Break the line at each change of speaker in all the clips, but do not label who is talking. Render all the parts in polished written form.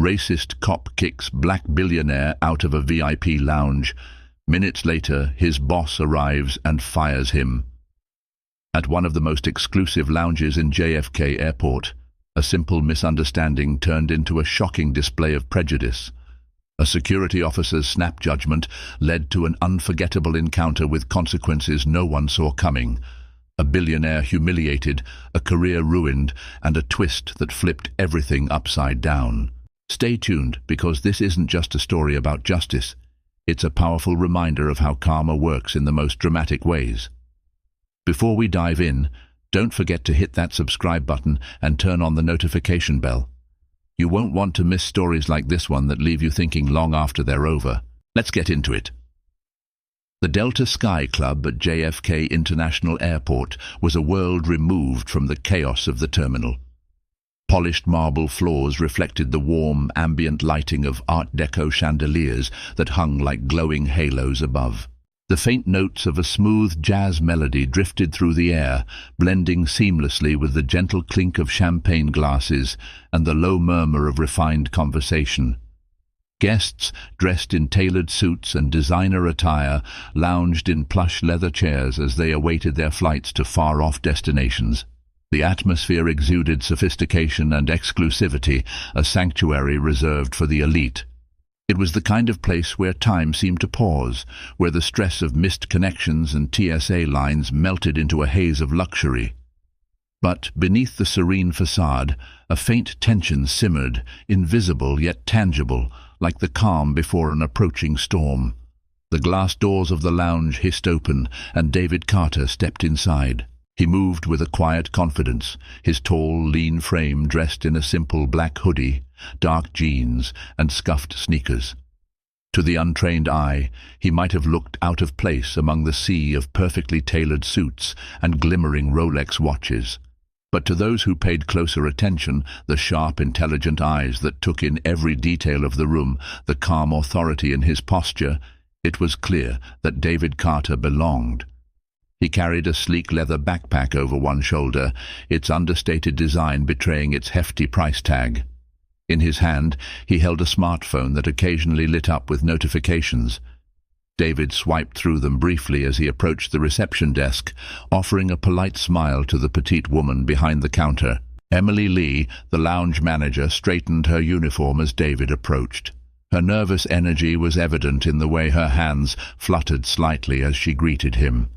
Racist cop kicks black billionaire out of a VIP lounge. Minutes later, his boss arrives and fires him. At one of the most exclusive lounges in JFK Airport, a simple misunderstanding turned into a shocking display of prejudice. A security officer's snap judgment led to an unforgettable encounter with consequences no one saw coming. A billionaire humiliated, a career ruined, and a twist that flipped everything upside down. Stay tuned, because this isn't just a story about justice. It's a powerful reminder of how karma works in the most dramatic ways. Before we dive in, don't forget to hit that subscribe button and turn on the notification bell. You won't want to miss stories like this one that leave you thinking long after they're over. Let's get into it. The Delta Sky Club at JFK International Airport was a world removed from the chaos of the terminal. Polished marble floors reflected the warm, ambient lighting of Art Deco chandeliers that hung like glowing halos above. The faint notes of a smooth jazz melody drifted through the air, blending seamlessly with the gentle clink of champagne glasses and the low murmur of refined conversation. Guests, dressed in tailored suits and designer attire, lounged in plush leather chairs as they awaited their flights to far-off destinations. The atmosphere exuded sophistication and exclusivity, a sanctuary reserved for the elite. It was the kind of place where time seemed to pause, where the stress of missed connections and TSA lines melted into a haze of luxury. But beneath the serene facade, a faint tension simmered, invisible yet tangible, like the calm before an approaching storm. The glass doors of the lounge hissed open, and David Carter stepped inside. He moved with a quiet confidence, his tall, lean frame dressed in a simple black hoodie, dark jeans, and scuffed sneakers. To the untrained eye, he might have looked out of place among the sea of perfectly tailored suits and glimmering Rolex watches. But to those who paid closer attention, the sharp, intelligent eyes that took in every detail of the room, the calm authority in his posture, it was clear that David Carter belonged. He carried a sleek leather backpack over one shoulder, its understated design betraying its hefty price tag. In his hand, he held a smartphone that occasionally lit up with notifications. David swiped through them briefly as he approached the reception desk, offering a polite smile to the petite woman behind the counter. Emily Lee, the lounge manager, straightened her uniform as David approached. Her nervous energy was evident in the way her hands fluttered slightly as she greeted him.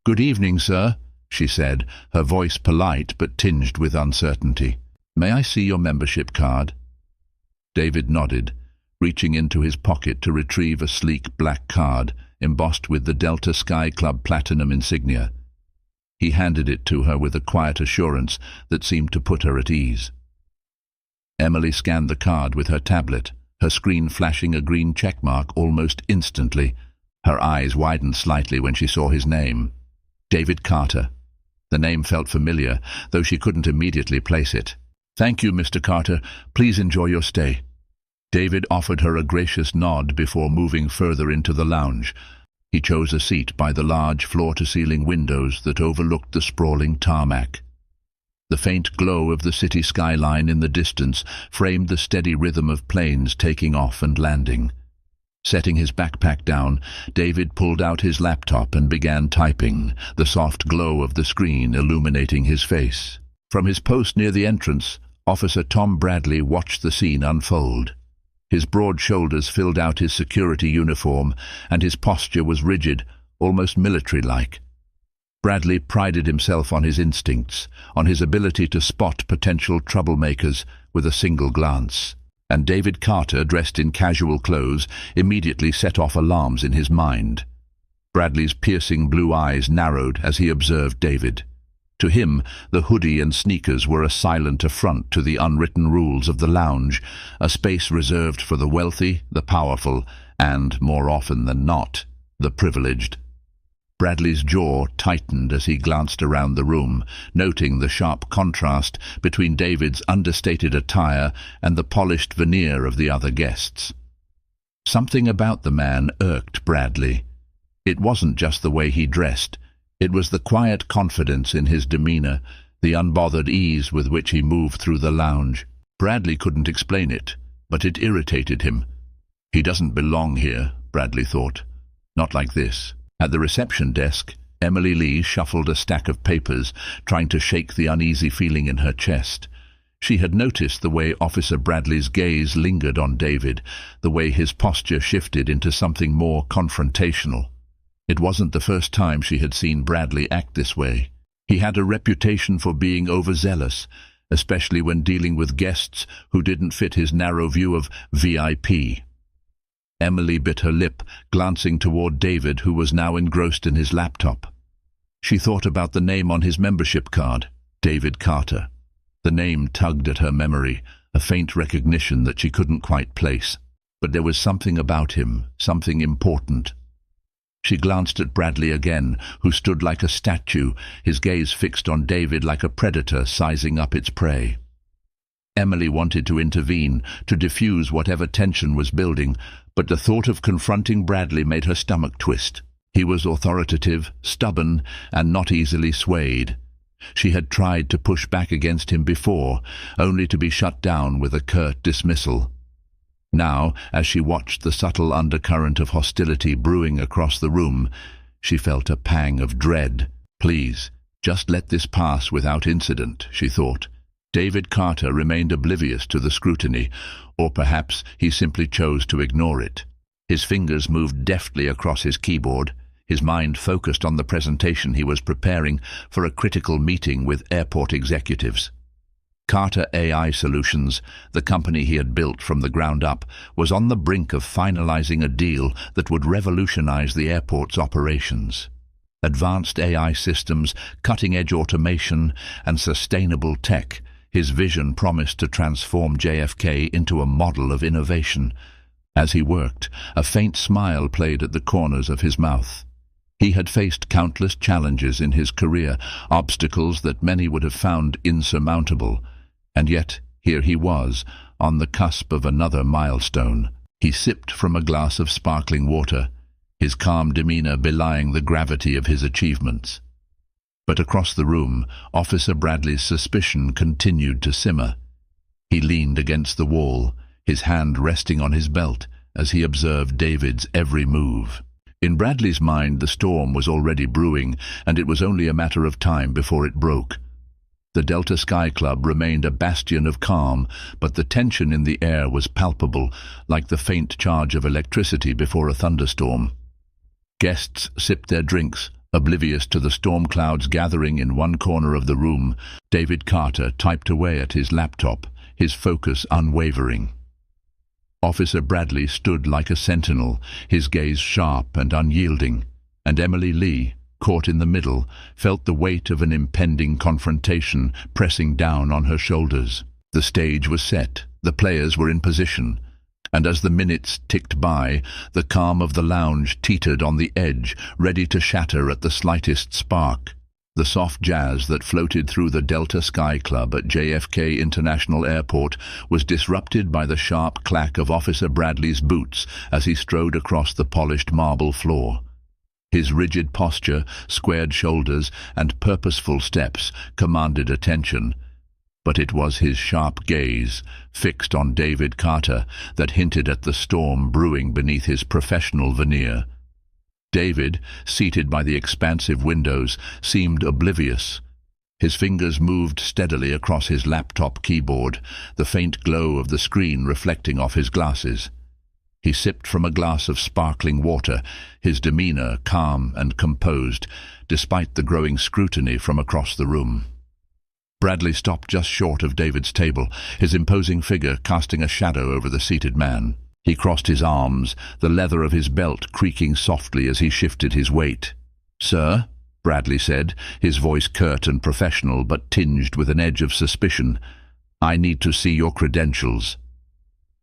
"Good evening, sir," she said, her voice polite but tinged with uncertainty. "May I see your membership card?" David nodded, reaching into his pocket to retrieve a sleek black card embossed with the Delta Sky Club Platinum insignia. He handed it to her with a quiet assurance that seemed to put her at ease. Emily scanned the card with her tablet, her screen flashing a green checkmark almost instantly. Her eyes widened slightly when she saw his name. David Carter. The name felt familiar, though she couldn't immediately place it. "Thank you, Mr. Carter. Please enjoy your stay." David offered her a gracious nod before moving further into the lounge. He chose a seat by the large floor-to-ceiling windows that overlooked the sprawling tarmac. The faint glow of the city skyline in the distance framed the steady rhythm of planes taking off and landing. Setting his backpack down, David pulled out his laptop and began typing, the soft glow of the screen illuminating his face. From his post near the entrance, Officer Tom Bradley watched the scene unfold. His broad shoulders filled out his security uniform, and his posture was rigid, almost military-like. Bradley prided himself on his instincts, on his ability to spot potential troublemakers with a single glance. And David Carter, dressed in casual clothes, immediately set off alarms in his mind. Bradley's piercing blue eyes narrowed as he observed David. To him, the hoodie and sneakers were a silent affront to the unwritten rules of the lounge, a space reserved for the wealthy, the powerful, and, more often than not, the privileged. Bradley's jaw tightened as he glanced around the room, noting the sharp contrast between David's understated attire and the polished veneer of the other guests. Something about the man irked Bradley. It wasn't just the way he dressed. It was the quiet confidence in his demeanor, the unbothered ease with which he moved through the lounge. Bradley couldn't explain it, but it irritated him. He doesn't belong here, Bradley thought. Not like this. At the reception desk, Emily Lee shuffled a stack of papers, trying to shake the uneasy feeling in her chest. She had noticed the way Officer Bradley's gaze lingered on David, the way his posture shifted into something more confrontational. It wasn't the first time she had seen Bradley act this way. He had a reputation for being overzealous, especially when dealing with guests who didn't fit his narrow view of VIP. Emily bit her lip, glancing toward David, who was now engrossed in his laptop. She thought about the name on his membership card, David Carter. The name tugged at her memory, a faint recognition that she couldn't quite place. But there was something about him, something important. She glanced at Bradley again, who stood like a statue, his gaze fixed on David like a predator sizing up its prey. Emily wanted to intervene, to diffuse whatever tension was building, but the thought of confronting Bradley made her stomach twist. He was authoritative, stubborn, and not easily swayed. She had tried to push back against him before, only to be shut down with a curt dismissal. Now, as she watched the subtle undercurrent of hostility brewing across the room, she felt a pang of dread. Please, just let this pass without incident, she thought. David Carter remained oblivious to the scrutiny, or perhaps he simply chose to ignore it. His fingers moved deftly across his keyboard, his mind focused on the presentation he was preparing for a critical meeting with airport executives. Carter AI Solutions, the company he had built from the ground up, was on the brink of finalizing a deal that would revolutionize the airport's operations. Advanced AI systems, cutting-edge automation, and sustainable tech, his vision promised to transform JFK into a model of innovation. As he worked, a faint smile played at the corners of his mouth. He had faced countless challenges in his career, obstacles that many would have found insurmountable. And yet, here he was, on the cusp of another milestone. He sipped from a glass of sparkling water, his calm demeanor belying the gravity of his achievements. But across the room, Officer Bradley's suspicion continued to simmer. He leaned against the wall, his hand resting on his belt, as he observed David's every move. In Bradley's mind, the storm was already brewing, and it was only a matter of time before it broke. The Delta Sky Club remained a bastion of calm, but the tension in the air was palpable, like the faint charge of electricity before a thunderstorm. Guests sipped their drinks, oblivious to the storm clouds gathering in one corner of the room. David Carter typed away at his laptop, his focus unwavering. Officer Bradley stood like a sentinel, his gaze sharp and unyielding, and Emily Lee, caught in the middle, felt the weight of an impending confrontation pressing down on her shoulders. The stage was set, the players were in position, and as the minutes ticked by, the calm of the lounge teetered on the edge, ready to shatter at the slightest spark. The soft jazz that floated through the Delta Sky Club at JFK International Airport was disrupted by the sharp clack of Officer Bradley's boots as he strode across the polished marble floor. His rigid posture, squared shoulders, and purposeful steps commanded attention, but it was his sharp gaze, fixed on David Carter, that hinted at the storm brewing beneath his professional veneer. David, seated by the expansive windows, seemed oblivious. His fingers moved steadily across his laptop keyboard, the faint glow of the screen reflecting off his glasses. He sipped from a glass of sparkling water, his demeanor calm and composed, despite the growing scrutiny from across the room. Bradley stopped just short of David's table, his imposing figure casting a shadow over the seated man. He crossed his arms, the leather of his belt creaking softly as he shifted his weight. "Sir," Bradley said, his voice curt and professional but tinged with an edge of suspicion, "I need to see your credentials."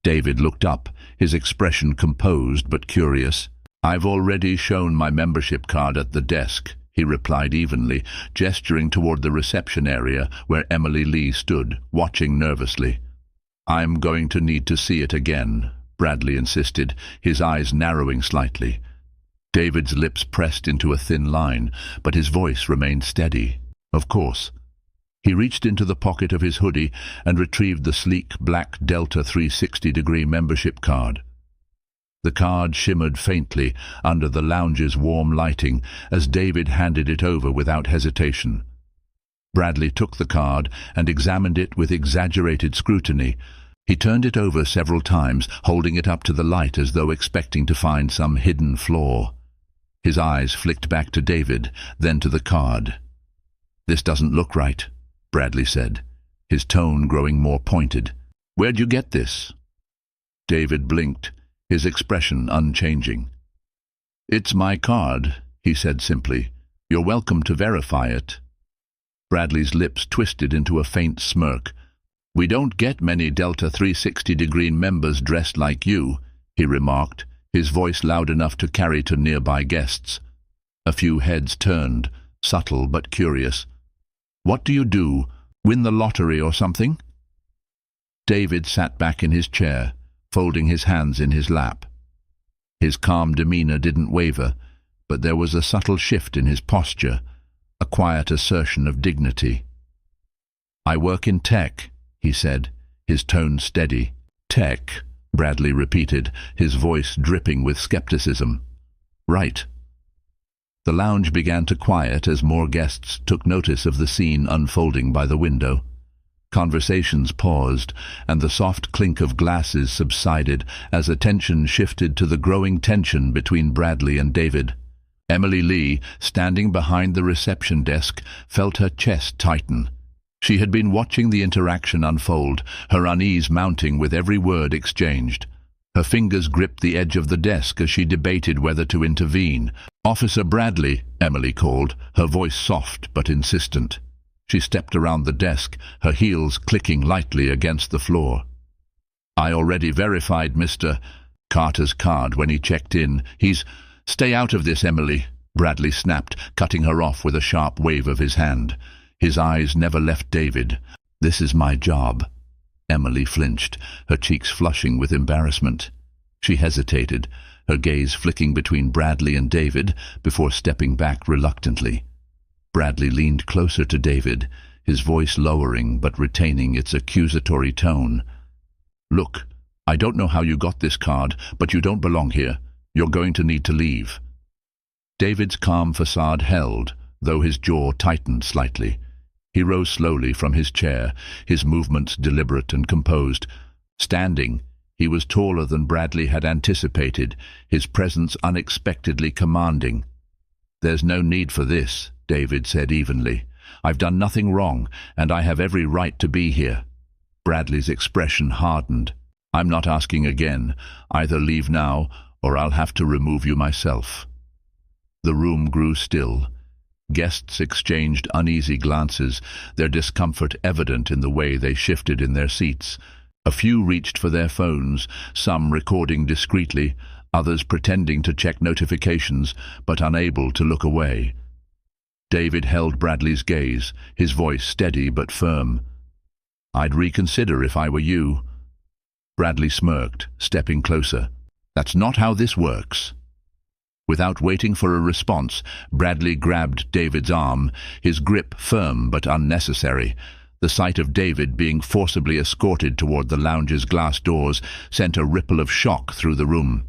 David looked up, his expression composed but curious. "I've already shown my membership card at the desk," he replied evenly, gesturing toward the reception area where Emily Lee stood, watching nervously. "I'm going to need to see it again," Bradley insisted, his eyes narrowing slightly. David's lips pressed into a thin line, but his voice remained steady. "Of course." He reached into the pocket of his hoodie and retrieved the sleek black Delta 360-degree membership card. The card shimmered faintly under the lounge's warm lighting as David handed it over without hesitation. Bradley took the card and examined it with exaggerated scrutiny. He turned it over several times, holding it up to the light as though expecting to find some hidden flaw. His eyes flicked back to David, then to the card. "This doesn't look right," Bradley said, his tone growing more pointed. "Where'd you get this?" David blinked, his expression unchanging. "It's my card," he said simply. "You're welcome to verify it." Bradley's lips twisted into a faint smirk. "We don't get many Delta 360-degree members dressed like you," he remarked, his voice loud enough to carry to nearby guests. A few heads turned, subtle but curious. "What do you do? Win the lottery or something?" David sat back in his chair, folding his hands in his lap. His calm demeanor didn't waver, but there was a subtle shift in his posture, a quiet assertion of dignity. "I work in tech," he said, his tone steady. "Tech," Bradley repeated, his voice dripping with skepticism. "Right." The lounge began to quiet as more guests took notice of the scene unfolding by the window. Conversations paused, and the soft clink of glasses subsided as attention shifted to the growing tension between Bradley and David. Emily Lee, standing behind the reception desk, felt her chest tighten. She had been watching the interaction unfold, her unease mounting with every word exchanged. Her fingers gripped the edge of the desk as she debated whether to intervene. "Officer Bradley," Emily called, her voice soft but insistent. She stepped around the desk, her heels clicking lightly against the floor. "I already verified Mr. Carter's card when he checked in. He's—" "Stay out of this, Emily," Bradley snapped, cutting her off with a sharp wave of his hand. His eyes never left David. "This is my job." Emily flinched, her cheeks flushing with embarrassment. She hesitated, her gaze flicking between Bradley and David before stepping back reluctantly. Bradley leaned closer to David, his voice lowering but retaining its accusatory tone. "Look, I don't know how you got this card, but you don't belong here. You're going to need to leave." David's calm facade held, though his jaw tightened slightly. He rose slowly from his chair, his movements deliberate and composed. Standing, he was taller than Bradley had anticipated, his presence unexpectedly commanding. "There's no need for this," David said evenly. "I've done nothing wrong, and I have every right to be here." Bradley's expression hardened. "I'm not asking again. Either leave now, or I'll have to remove you myself." The room grew still. Guests exchanged uneasy glances, their discomfort evident in the way they shifted in their seats. A few reached for their phones, some recording discreetly, others pretending to check notifications, but unable to look away. David held Bradley's gaze, his voice steady but firm. "I'd reconsider if I were you." Bradley smirked, stepping closer. "That's not how this works." Without waiting for a response, Bradley grabbed David's arm, his grip firm but unnecessary. The sight of David being forcibly escorted toward the lounge's glass doors sent a ripple of shock through the room.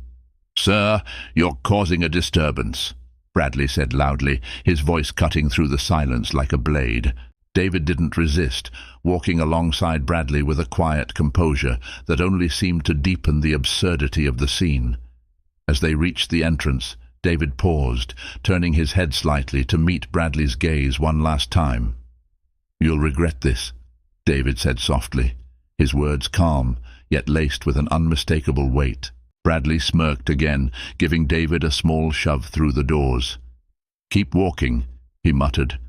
"Sir, you're causing a disturbance," Bradley said loudly, his voice cutting through the silence like a blade. David didn't resist, walking alongside Bradley with a quiet composure that only seemed to deepen the absurdity of the scene. As they reached the entrance, David paused, turning his head slightly to meet Bradley's gaze one last time. "You'll regret this," David said softly, his words calm, yet laced with an unmistakable weight. Bradley smirked again, giving David a small shove through the doors. "Keep walking," he muttered.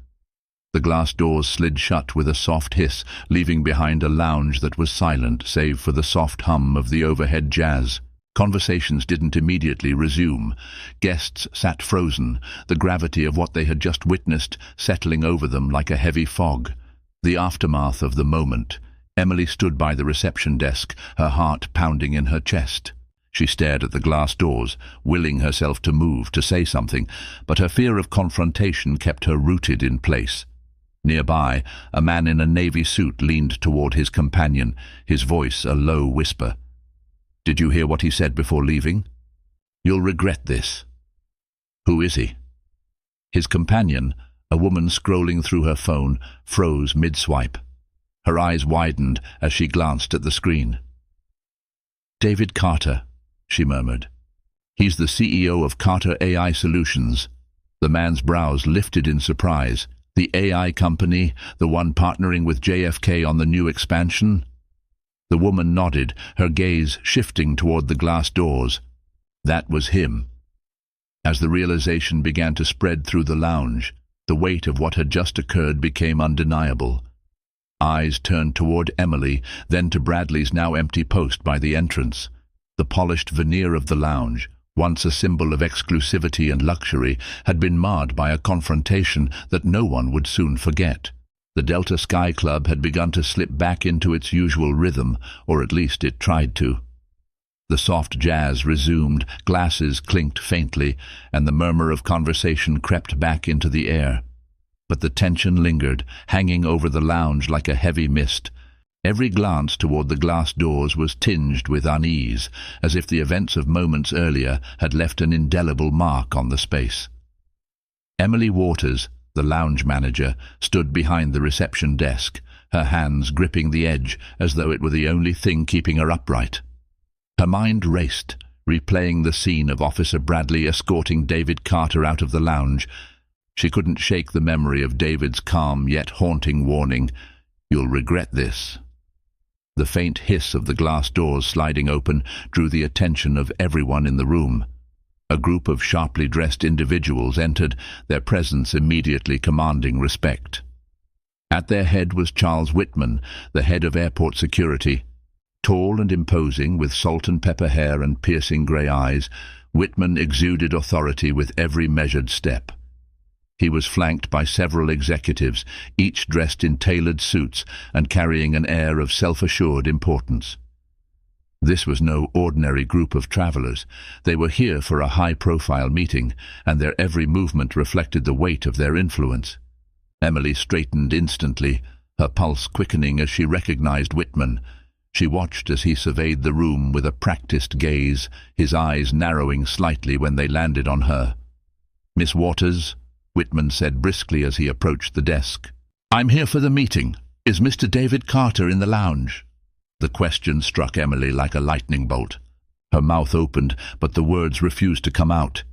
The glass doors slid shut with a soft hiss, leaving behind a lounge that was silent save for the soft hum of the overhead jazz. Conversations didn't immediately resume. Guests sat frozen, the gravity of what they had just witnessed settling over them like a heavy fog. The aftermath of the moment. Emily stood by the reception desk, her heart pounding in her chest. She stared at the glass doors, willing herself to move, to say something, but her fear of confrontation kept her rooted in place. Nearby, a man in a navy suit leaned toward his companion, his voice a low whisper. "Did you hear what he said before leaving? You'll regret this." "Who is he?" His companion, a woman scrolling through her phone, froze mid-swipe. Her eyes widened as she glanced at the screen. "David Carter," she murmured. "He's the CEO of Carter AI Solutions." The man's brows lifted in surprise. "The AI company, the one partnering with JFK on the new expansion?" The woman nodded, her gaze shifting toward the glass doors. That was him. As the realization began to spread through the lounge, the weight of what had just occurred became undeniable. Eyes turned toward Emily, then to Bradley's now empty post by the entrance. The polished veneer of the lounge, once a symbol of exclusivity and luxury, had been marred by a confrontation that no one would soon forget. The Delta Sky Club had begun to slip back into its usual rhythm, or at least it tried to. The soft jazz resumed, glasses clinked faintly, and the murmur of conversation crept back into the air. But the tension lingered, hanging over the lounge like a heavy mist. Every glance toward the glass doors was tinged with unease, as if the events of moments earlier had left an indelible mark on the space. Emily Waters, the lounge manager, stood behind the reception desk, her hands gripping the edge as though it were the only thing keeping her upright. Her mind raced, replaying the scene of Officer Bradley escorting David Carter out of the lounge. She couldn't shake the memory of David's calm yet haunting warning, "You'll regret this." The faint hiss of the glass doors sliding open drew the attention of everyone in the room. A group of sharply dressed individuals entered, their presence immediately commanding respect. At their head was Charles Whitman, the head of airport security. Tall and imposing, with salt and pepper hair and piercing grey eyes, Whitman exuded authority with every measured step. He was flanked by several executives, each dressed in tailored suits and carrying an air of self-assured importance. This was no ordinary group of travelers. They were here for a high-profile meeting, and their every movement reflected the weight of their influence. Emily straightened instantly, her pulse quickening as she recognized Whitman. She watched as he surveyed the room with a practiced gaze, his eyes narrowing slightly when they landed on her. "Miss Waters," Whitman said briskly as he approached the desk. "I'm here for the meeting. Is Mr. David Carter in the lounge?" The question struck Emily like a lightning bolt. Her mouth opened, but the words refused to come out.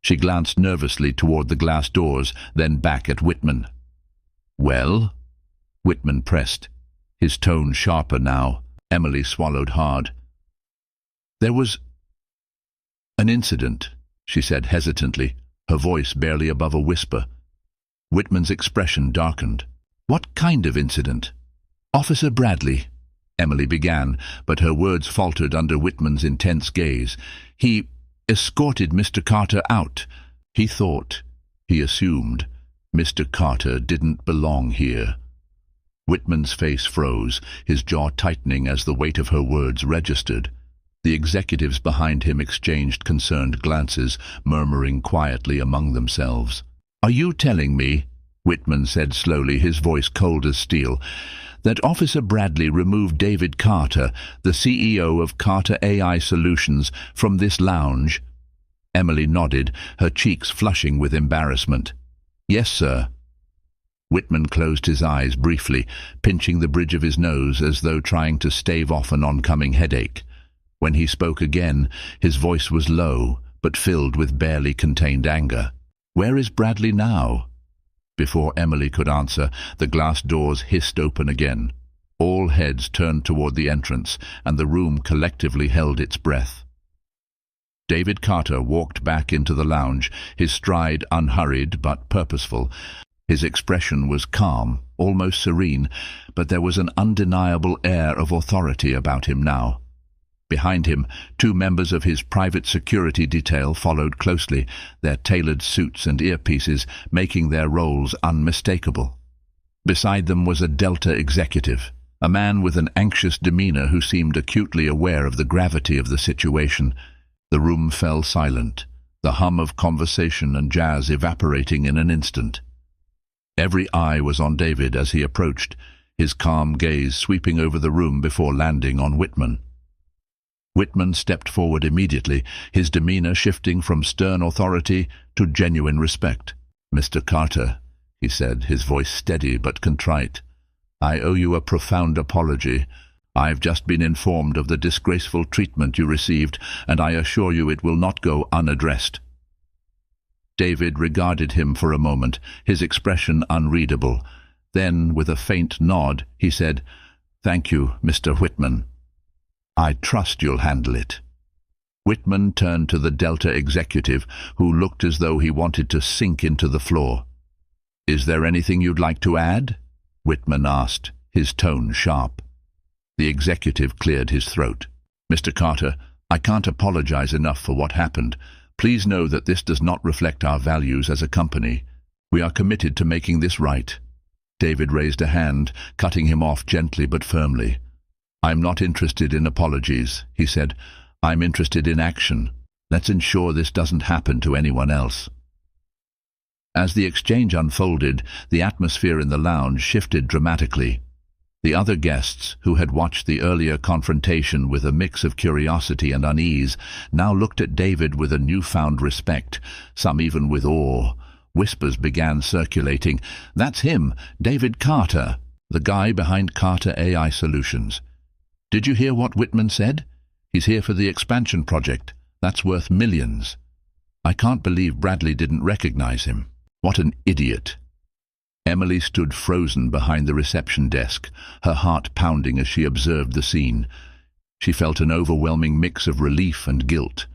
She glanced nervously toward the glass doors, then back at Whitman. "Well?" Whitman pressed, his tone sharper now. Emily swallowed hard. "There was an incident," she said hesitantly, her voice barely above a whisper. Whitman's expression darkened. "What kind of incident?" "Officer Bradley," Emily began, but her words faltered under Whitman's intense gaze. "He escorted Mr. Carter out. He thought, he assumed, Mr. Carter didn't belong here." Whitman's face froze, his jaw tightening as the weight of her words registered. The executives behind him exchanged concerned glances, murmuring quietly among themselves. "Are you telling me," Whitman said slowly, his voice cold as steel, "that Officer Bradley removed David Carter, the CEO of Carter AI Solutions, from this lounge?" Emily nodded, her cheeks flushing with embarrassment. "Yes, sir." Whitman closed his eyes briefly, pinching the bridge of his nose as though trying to stave off an oncoming headache. When he spoke again, his voice was low, but filled with barely contained anger. "Where is Bradley now?" Before Emily could answer, the glass doors hissed open again. All heads turned toward the entrance, and the room collectively held its breath. David Carter walked back into the lounge, his stride unhurried but purposeful. His expression was calm, almost serene, but there was an undeniable air of authority about him now. Behind him, two members of his private security detail followed closely, their tailored suits and earpieces making their roles unmistakable. Beside them was a Delta executive, a man with an anxious demeanor who seemed acutely aware of the gravity of the situation. The room fell silent, the hum of conversation and jazz evaporating in an instant. Every eye was on David as he approached, his calm gaze sweeping over the room before landing on Whitman. Whitman stepped forward immediately, his demeanor shifting from stern authority to genuine respect. "Mr. Carter," he said, his voice steady but contrite, "I owe you a profound apology. I've just been informed of the disgraceful treatment you received, and I assure you it will not go unaddressed." David regarded him for a moment, his expression unreadable. Then, with a faint nod, he said, "Thank you, Mr. Whitman. I trust you'll handle it." Whitman turned to the Delta executive, who looked as though he wanted to sink into the floor. "Is there anything you'd like to add?" Whitman asked, his tone sharp. The executive cleared his throat. "Mr. Carter, I can't apologize enough for what happened. Please know that this does not reflect our values as a company. We are committed to making this right." David raised a hand, cutting him off gently but firmly. "I'm not interested in apologies," he said. "I'm interested in action. Let's ensure this doesn't happen to anyone else." As the exchange unfolded, the atmosphere in the lounge shifted dramatically. The other guests, who had watched the earlier confrontation with a mix of curiosity and unease, now looked at David with a newfound respect, some even with awe. Whispers began circulating. "That's him, David Carter, the guy behind Carter AI Solutions. Did you hear what Whitman said? He's here for the expansion project. That's worth millions. I can't believe Bradley didn't recognize him. What an idiot." Emily stood frozen behind the reception desk, her heart pounding as she observed the scene. She felt an overwhelming mix of relief and guilt.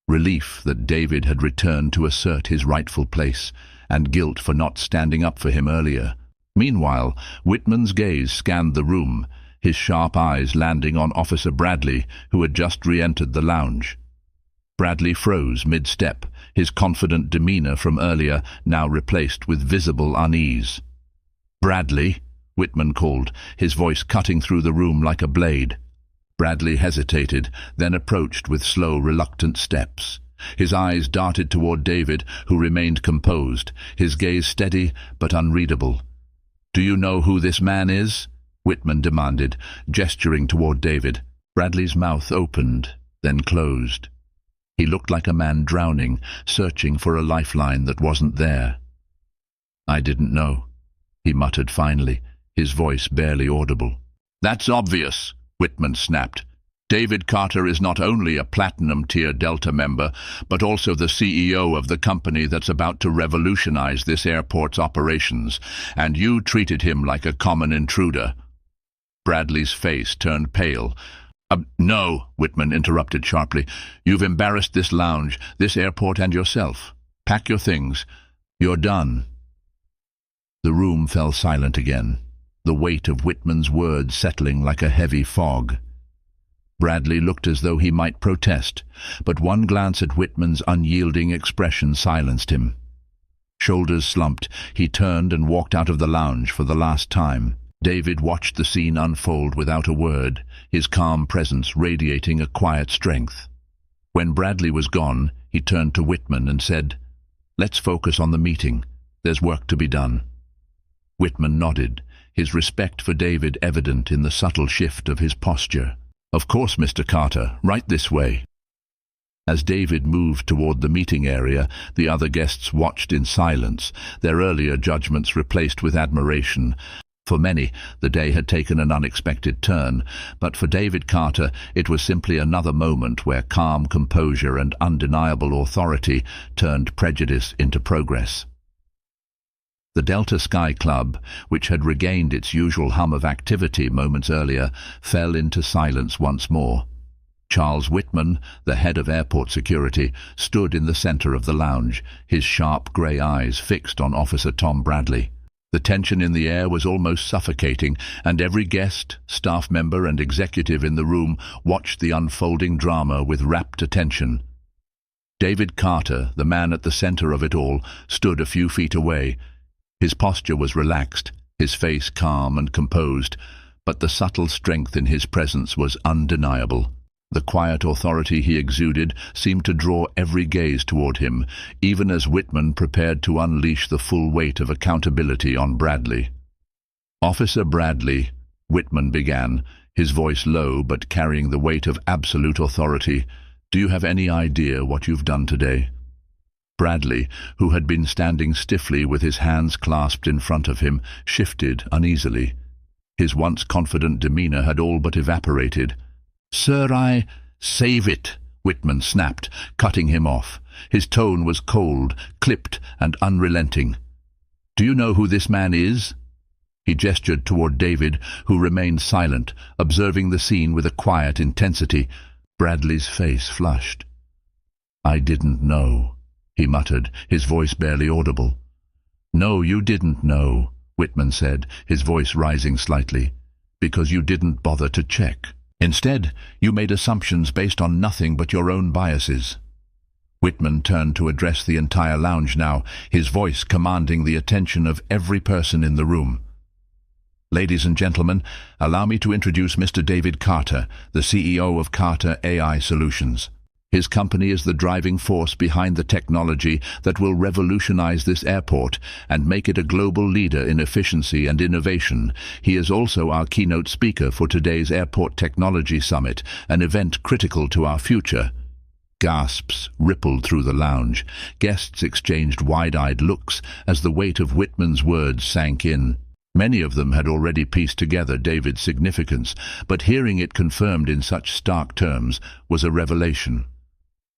Relief that David had returned to assert his rightful place, and guilt for not standing up for him earlier. Meanwhile, Whitman's gaze scanned the room, his sharp eyes landing on Officer Bradley, who had just re-entered the lounge. Bradley froze mid-step, his confident demeanor from earlier now replaced with visible unease. "Bradley," Whitman called, his voice cutting through the room like a blade. Bradley hesitated, then approached with slow, reluctant steps. His eyes darted toward David, who remained composed, his gaze steady but unreadable. "Do you know who this man is?" Whitman demanded, gesturing toward David. Bradley's mouth opened, then closed. He looked like a man drowning, searching for a lifeline that wasn't there. "I didn't know," he muttered finally, his voice barely audible. "That's obvious," Whitman snapped. "David Carter is not only a Platinum-tier Delta member, but also the CEO of the company that's about to revolutionize this airport's operations, and you treated him like a common intruder." Bradley's face turned pale. "No," Whitman interrupted sharply. "You've embarrassed this lounge, this airport, and yourself. Pack your things. You're done." The room fell silent again, the weight of Whitman's words settling like a heavy fog. Bradley looked as though he might protest, but one glance at Whitman's unyielding expression silenced him. Shoulders slumped, he turned and walked out of the lounge for the last time. David watched the scene unfold without a word, his calm presence radiating a quiet strength. When Bradley was gone, he turned to Whitman and said, "Let's focus on the meeting. There's work to be done." Whitman nodded, his respect for David evident in the subtle shift of his posture. "Of course, Mr. Carter, right this way." As David moved toward the meeting area, the other guests watched in silence, their earlier judgments replaced with admiration. For many, the day had taken an unexpected turn, but for David Carter it was simply another moment where calm composure and undeniable authority turned prejudice into progress. The Delta Sky Club, which had regained its usual hum of activity moments earlier, fell into silence once more. Charles Whitman, the head of airport security, stood in the center of the lounge, his sharp grey eyes fixed on Officer Tom Bradley. The tension in the air was almost suffocating, and every guest, staff member and executive in the room watched the unfolding drama with rapt attention. David Carter, the man at the center of it all, stood a few feet away. His posture was relaxed, his face calm and composed, but the subtle strength in his presence was undeniable. The quiet authority he exuded seemed to draw every gaze toward him, even as Whitman prepared to unleash the full weight of accountability on Bradley. "Officer Bradley," Whitman began, his voice low but carrying the weight of absolute authority, "do you have any idea what you've done today?" Bradley, who had been standing stiffly with his hands clasped in front of him, shifted uneasily. His once confident demeanor had all but evaporated. "Sir, Save it," Whitman snapped, cutting him off. His tone was cold, clipped, and unrelenting. "Do you know who this man is?" He gestured toward David, who remained silent, observing the scene with a quiet intensity. Bradley's face flushed. "I didn't know," he muttered, his voice barely audible. "No, you didn't know," Whitman said, his voice rising slightly, "because you didn't bother to check. Instead, you made assumptions based on nothing but your own biases." Whitman turned to address the entire lounge now, his voice commanding the attention of every person in the room. "Ladies and gentlemen, allow me to introduce Mr. David Carter, the CEO of Carter AI Solutions. His company is the driving force behind the technology that will revolutionize this airport and make it a global leader in efficiency and innovation. He is also our keynote speaker for today's Airport Technology Summit, an event critical to our future." Gasps rippled through the lounge. Guests exchanged wide-eyed looks as the weight of Whitman's words sank in. Many of them had already pieced together David's significance, but hearing it confirmed in such stark terms was a revelation.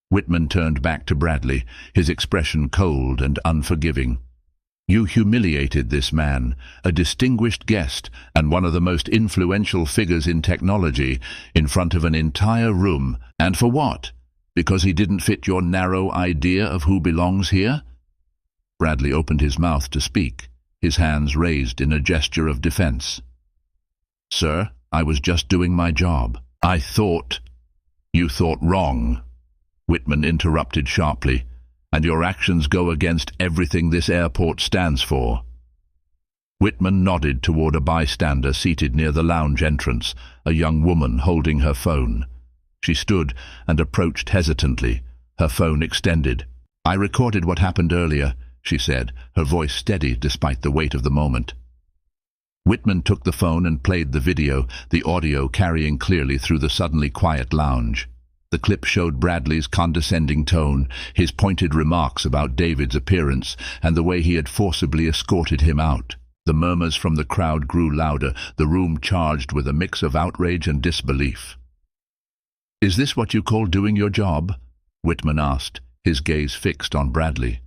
Whitman turned back to Bradley, his expression cold and unforgiving. "You humiliated this man, a distinguished guest and one of the most influential figures in technology, in front of an entire room. And for what? Because he didn't fit your narrow idea of who belongs here?" Bradley opened his mouth to speak, his hands raised in a gesture of defense. "Sir, I was just doing my job. I thought—" "You thought wrong," Whitman interrupted sharply, "and your actions go against everything this airport stands for." Whitman nodded toward a bystander seated near the lounge entrance, a young woman holding her phone. She stood and approached hesitantly, her phone extended. "I recorded what happened earlier," she said, her voice steady despite the weight of the moment. Whitman took the phone and played the video, the audio carrying clearly through the suddenly quiet lounge. The clip showed Bradley's condescending tone, his pointed remarks about David's appearance, and the way he had forcibly escorted him out. The murmurs from the crowd grew louder, the room charged with a mix of outrage and disbelief. "Is this what you call doing your job?" Whitman asked, his gaze fixed on Bradley.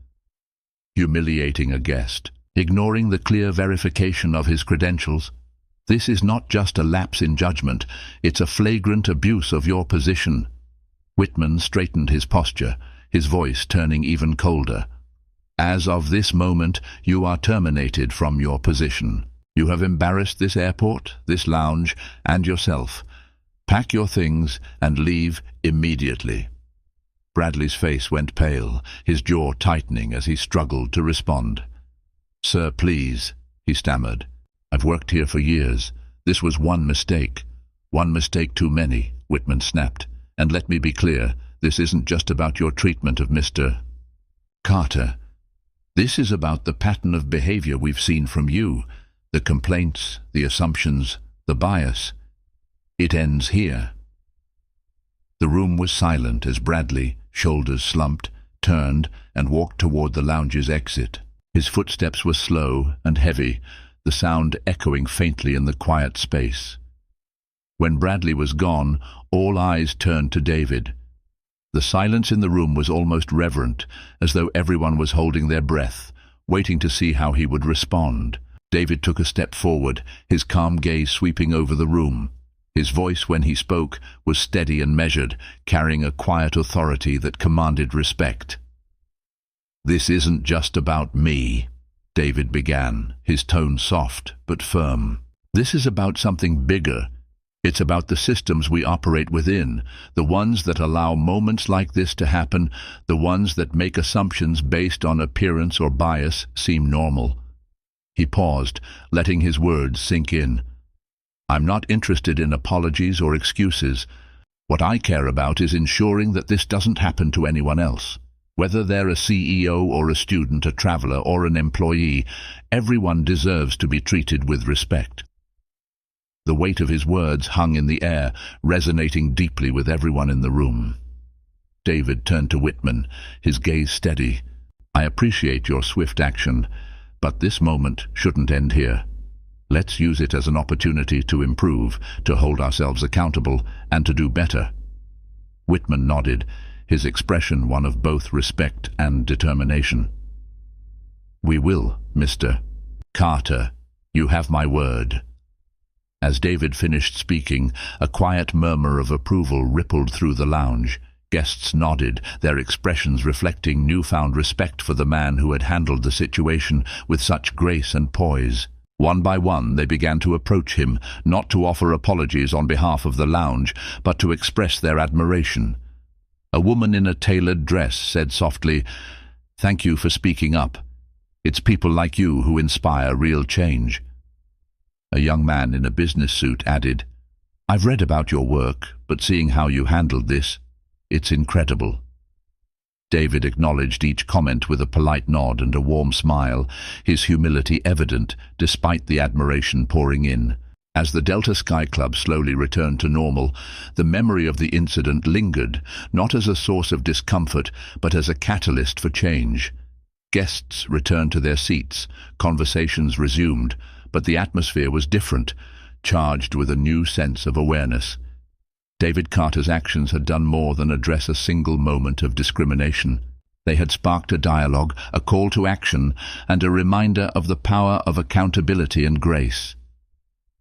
"Humiliating a guest, ignoring the clear verification of his credentials. This is not just a lapse in judgment, it's a flagrant abuse of your position." Whitman straightened his posture, his voice turning even colder. "As of this moment, you are terminated from your position. You have embarrassed this airport, this lounge, and yourself. Pack your things and leave immediately." Bradley's face went pale, his jaw tightening as he struggled to respond. "Sir, please," he stammered. "I've worked here for years. This was one mistake too many," Whitman snapped. "And let me be clear, this isn't just about your treatment of Mr. Carter. This is about the pattern of behavior we've seen from you, the complaints, the assumptions, the bias. It ends here." The room was silent as Bradley, shoulders slumped, turned and walked toward the lounge's exit. His footsteps were slow and heavy, the sound echoing faintly in the quiet space. When Bradley was gone, all eyes turned to David. The silence in the room was almost reverent, as though everyone was holding their breath, waiting to see how he would respond. David took a step forward, his calm gaze sweeping over the room. His voice, when he spoke, was steady and measured, carrying a quiet authority that commanded respect. "This isn't just about me," David began, his tone soft but firm. "This is about something bigger. It's about the systems we operate within, the ones that allow moments like this to happen, the ones that make assumptions based on appearance or bias seem normal." He paused, letting his words sink in. "I'm not interested in apologies or excuses. What I care about is ensuring that this doesn't happen to anyone else. Whether they're a CEO or a student, a traveler or an employee, everyone deserves to be treated with respect. The weight of his words hung in the air, resonating deeply with everyone in the room. David turned to Whitman, his gaze steady. I appreciate your swift action, but this moment shouldn't end here. Let's use it as an opportunity to improve, to hold ourselves accountable, and to do better. Whitman nodded, his expression one of both respect and determination. We will, Mr. Carter. You have my word. As David finished speaking, a quiet murmur of approval rippled through the lounge. Guests nodded, their expressions reflecting newfound respect for the man who had handled the situation with such grace and poise. One by one they began to approach him, not to offer apologies on behalf of the lounge, but to express their admiration. A woman in a tailored dress said softly, "Thank you for speaking up. It's people like you who inspire real change." A young man in a business suit added, "I've read about your work, but seeing how you handled this, it's incredible." David acknowledged each comment with a polite nod and a warm smile, his humility evident despite the admiration pouring in. As the Delta Sky Club slowly returned to normal, the memory of the incident lingered, not as a source of discomfort, but as a catalyst for change. Guests returned to their seats, conversations resumed, but the atmosphere was different, charged with a new sense of awareness. David Carter's actions had done more than address a single moment of discrimination. They had sparked a dialogue, a call to action, and a reminder of the power of accountability and grace.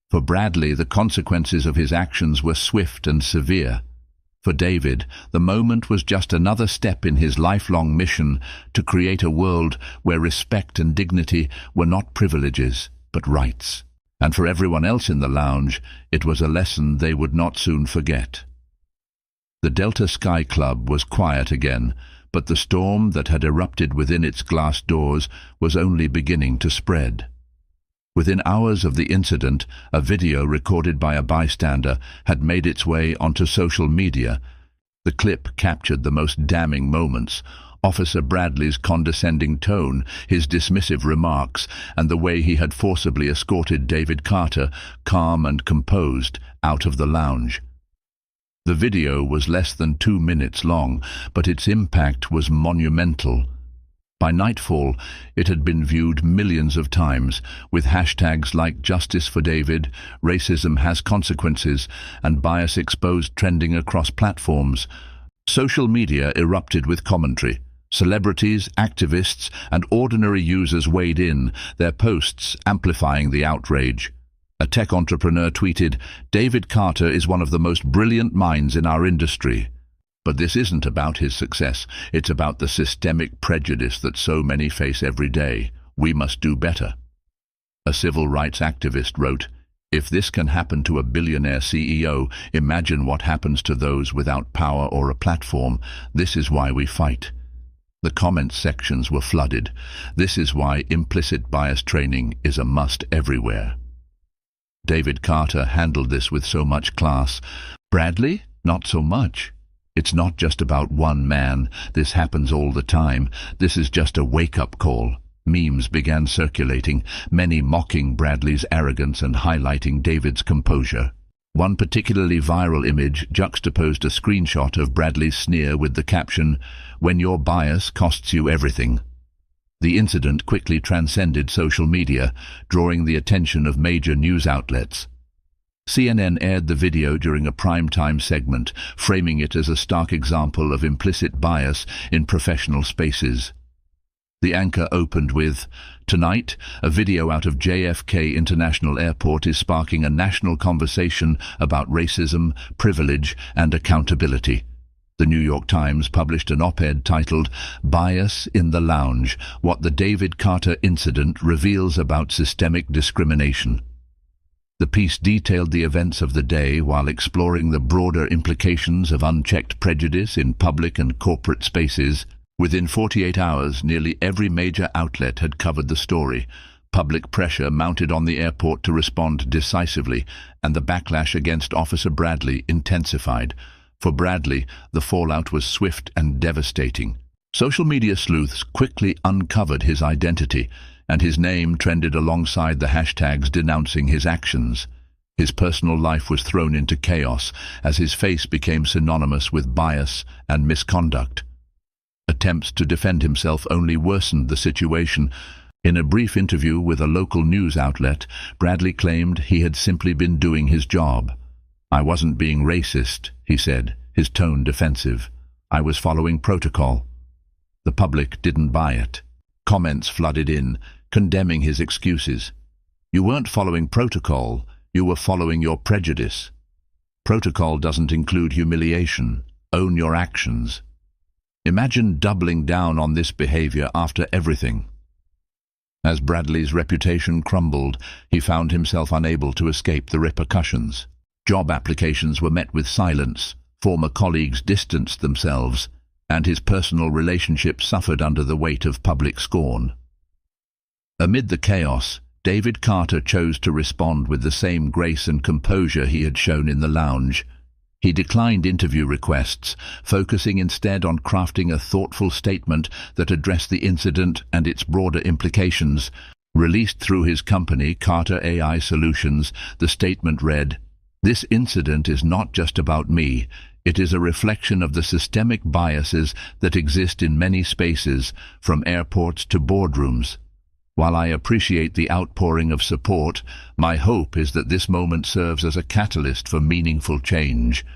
For Bradley, the consequences of his actions were swift and severe. For David, the moment was just another step in his lifelong mission to create a world where respect and dignity were not privileges, but rights. And for everyone else in the lounge, it was a lesson they would not soon forget. The Delta Sky Club was quiet again, but the storm that had erupted within its glass doors was only beginning to spread. Within hours of the incident, a video recorded by a bystander had made its way onto social media. The clip captured the most damning moments: Officer Bradley's condescending tone, his dismissive remarks, and the way he had forcibly escorted David Carter, calm and composed, out of the lounge. The video was less than 2 minutes long, but its impact was monumental. By nightfall, it had been viewed millions of times, with hashtags like "Justice for David," "Racism has consequences," and "Bias exposed" trending across platforms. Social media erupted with commentary. Celebrities, activists, and ordinary users weighed in, their posts amplifying the outrage. A tech entrepreneur tweeted, "David Carter is one of the most brilliant minds in our industry." But this isn't about his success. It's about the systemic prejudice that so many face every day. We must do better. A civil rights activist wrote, "If this can happen to a billionaire CEO, imagine what happens to those without power or a platform. This is why we fight." The comment sections were flooded. This is why implicit bias training is a must everywhere. David Carter handled this with so much class. Bradley? Not so much. It's not just about one man. This happens all the time. This is just a wake-up call. Memes began circulating, many mocking Bradley's arrogance and highlighting David's composure. One particularly viral image juxtaposed a screenshot of Bradley's sneer with the caption, "When your bias costs you everything." The incident quickly transcended social media, drawing the attention of major news outlets. CNN aired the video during a prime-time segment, framing it as a stark example of implicit bias in professional spaces. The anchor opened with, "Tonight, a video out of JFK International Airport is sparking a national conversation about racism, privilege, and accountability." The New York Times published an op-ed titled, "Bias in the Lounge: What the David Carter Incident Reveals About Systemic Discrimination." The piece detailed the events of the day while exploring the broader implications of unchecked prejudice in public and corporate spaces. Within 48 hours, nearly every major outlet had covered the story. Public pressure mounted on the airport to respond decisively, and the backlash against Officer Bradley intensified. For Bradley, the fallout was swift and devastating. Social media sleuths quickly uncovered his identity, and his name trended alongside the hashtags denouncing his actions. His personal life was thrown into chaos as his face became synonymous with bias and misconduct. Attempts to defend himself only worsened the situation. In a brief interview with a local news outlet, Bradley claimed he had simply been doing his job. "I wasn't being racist," he said, his tone defensive. "I was following protocol." The public didn't buy it. Comments flooded in, condemning his excuses. "You weren't following protocol, you were following your prejudice. Protocol doesn't include humiliation. Own your actions." Imagine doubling down on this behavior after everything. As Bradley's reputation crumbled, he found himself unable to escape the repercussions. Job applications were met with silence, former colleagues distanced themselves, and his personal relationships suffered under the weight of public scorn. Amid the chaos, David Carter chose to respond with the same grace and composure he had shown in the lounge. He declined interview requests, focusing instead on crafting a thoughtful statement that addressed the incident and its broader implications. Released through his company, Carter AI Solutions, the statement read, "This incident is not just about me. It is a reflection of the systemic biases that exist in many spaces, from airports to boardrooms. While I appreciate the outpouring of support, my hope is that this moment serves as a catalyst for meaningful change.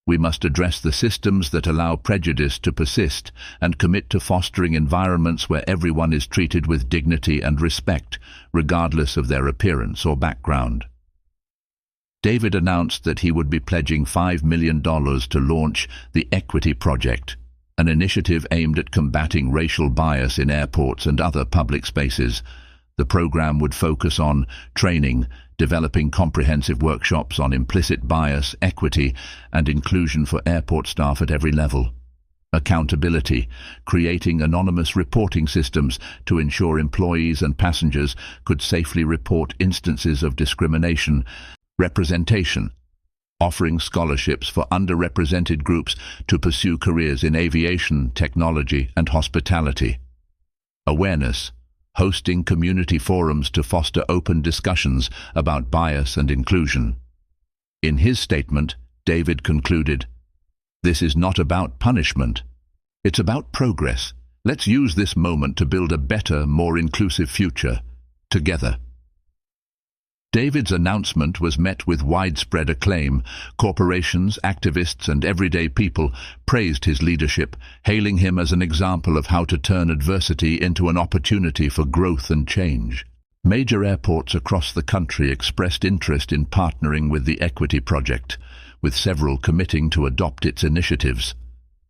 We must address the systems that allow prejudice to persist and commit to fostering environments where everyone is treated with dignity and respect, regardless of their appearance or background." David announced that he would be pledging $5 million to launch the Equity Project, an initiative aimed at combating racial bias in airports and other public spaces. The program would focus on training, developing comprehensive workshops on implicit bias, equity, and inclusion for airport staff at every level. Accountability, creating anonymous reporting systems to ensure employees and passengers could safely report instances of discrimination. Representation, offering scholarships for underrepresented groups to pursue careers in aviation, technology, and hospitality. Awareness, hosting community forums to foster open discussions about bias and inclusion. In his statement, David concluded, "This is not about punishment. It's about progress. Let's use this moment to build a better, more inclusive future, together." David's announcement was met with widespread acclaim. Corporations, activists, and everyday people praised his leadership, hailing him as an example of how to turn adversity into an opportunity for growth and change. Major airports across the country expressed interest in partnering with the Equity Project, with several committing to adopt its initiatives.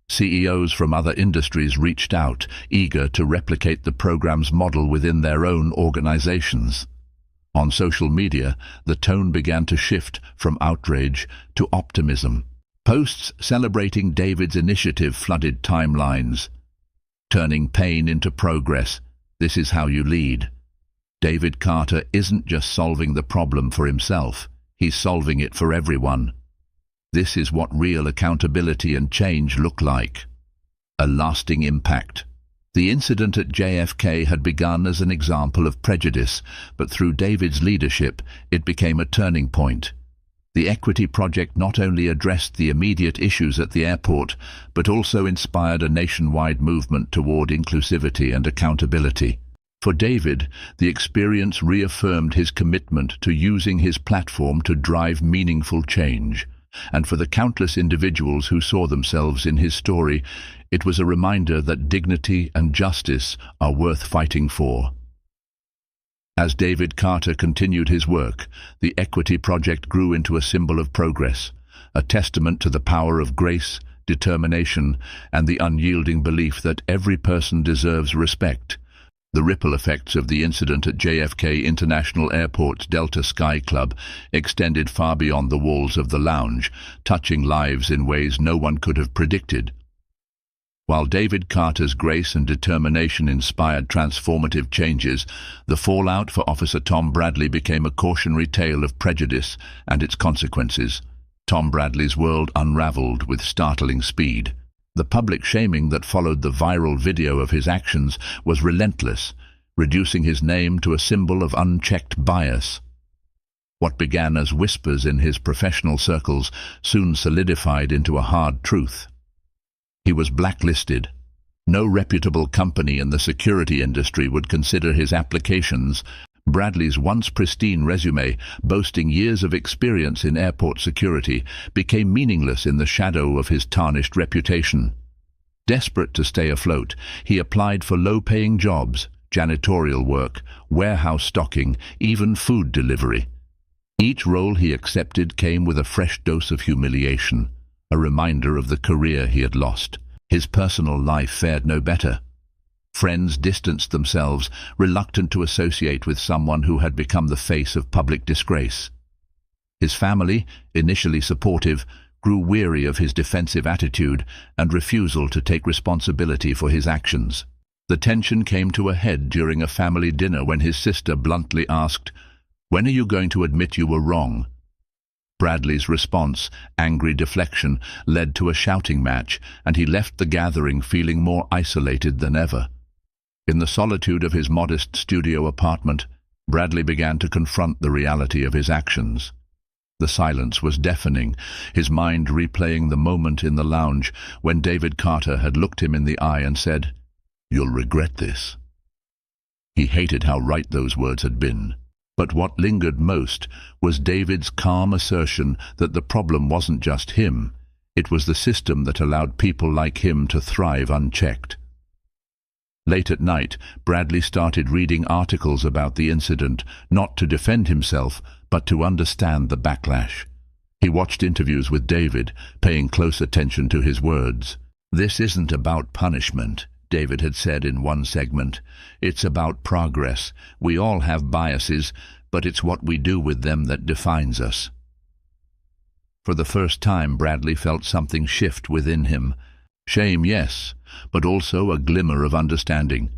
CEOs from other industries reached out, eager to replicate the program's model within their own organizations. On social media, the tone began to shift from outrage to optimism. Posts celebrating David's initiative flooded timelines. "Turning pain into progress. This is how you lead." David Carter isn't just solving the problem for himself, he's solving it for everyone. This is what real accountability and change look like. A lasting impact. The incident at JFK had begun as an example of prejudice, but through David's leadership, it became a turning point. The Equity Project not only addressed the immediate issues at the airport, but also inspired a nationwide movement toward inclusivity and accountability. For David, the experience reaffirmed his commitment to using his platform to drive meaningful change. And for the countless individuals who saw themselves in his story, it was a reminder that dignity and justice are worth fighting for. As David Carter continued his work, the Equity Project grew into a symbol of progress, a testament to the power of grace, determination, and the unyielding belief that every person deserves respect. The ripple effects of the incident at JFK International Airport's Delta Sky Club extended far beyond the walls of the lounge, touching lives in ways no one could have predicted. While David Carter's grace and determination inspired transformative changes, the fallout for Officer Tom Bradley became a cautionary tale of prejudice and its consequences. Tom Bradley's world unraveled with startling speed. The public shaming that followed the viral video of his actions was relentless, reducing his name to a symbol of unchecked bias. What began as whispers in his professional circles soon solidified into a hard truth. He was blacklisted. No reputable company in the security industry would consider his applications. Bradley's once pristine resume, boasting years of experience in airport security, became meaningless in the shadow of his tarnished reputation. Desperate to stay afloat, he applied for low-paying jobs, janitorial work, warehouse stocking, even food delivery. Each role he accepted came with a fresh dose of humiliation, a reminder of the career he had lost. His personal life fared no better. Friends distanced themselves, reluctant to associate with someone who had become the face of public disgrace. His family, initially supportive, grew weary of his defensive attitude and refusal to take responsibility for his actions. The tension came to a head during a family dinner when his sister bluntly asked, "When are you going to admit you were wrong?" Bradley's response, angry deflection, led to a shouting match, and he left the gathering feeling more isolated than ever. In the solitude of his modest studio apartment, Bradley began to confront the reality of his actions. The silence was deafening, his mind replaying the moment in the lounge when David Carter had looked him in the eye and said, "You'll regret this." He hated how right those words had been. But what lingered most was David's calm assertion that the problem wasn't just him, it was the system that allowed people like him to thrive unchecked. Late at night, Bradley started reading articles about the incident, not to defend himself, but to understand the backlash. He watched interviews with David, paying close attention to his words. "This isn't about punishment," David had said in one segment. "It's about progress. We all have biases, but it's what we do with them that defines us." For the first time, Bradley felt something shift within him. Shame, yes, but also a glimmer of understanding.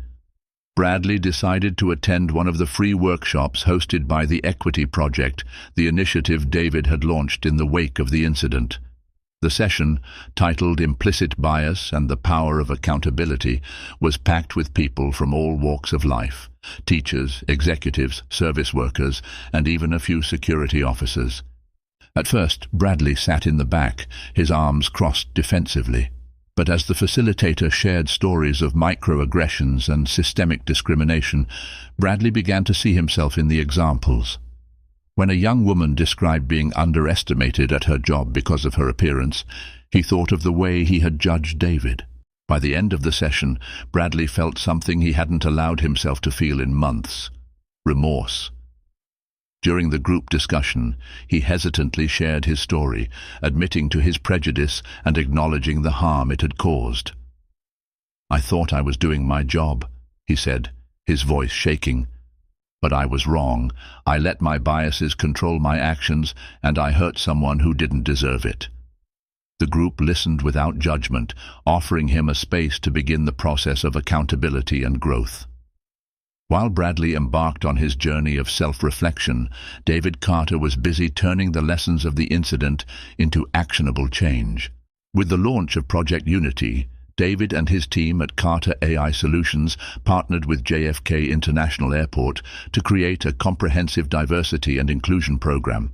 Bradley decided to attend one of the free workshops hosted by the Equity Project, the initiative David had launched in the wake of the incident. The session, titled Implicit Bias and the Power of Accountability, was packed with people from all walks of life: teachers, executives, service workers, and even a few security officers. At first, Bradley sat in the back, his arms crossed defensively. But as the facilitator shared stories of microaggressions and systemic discrimination, Bradley began to see himself in the examples. When a young woman described being underestimated at her job because of her appearance, he thought of the way he had judged David. By the end of the session, Bradley felt something he hadn't allowed himself to feel in months: remorse. During the group discussion, he hesitantly shared his story, admitting to his prejudice and acknowledging the harm it had caused. "I thought I was doing my job," he said, his voice shaking. "But I was wrong. I let my biases control my actions, and I hurt someone who didn't deserve it." The group listened without judgment, offering him a space to begin the process of accountability and growth. While Bradley embarked on his journey of self-reflection, David Carter was busy turning the lessons of the incident into actionable change. With the launch of Project Unity, David and his team at Carter AI Solutions partnered with JFK International Airport to create a comprehensive diversity and inclusion program.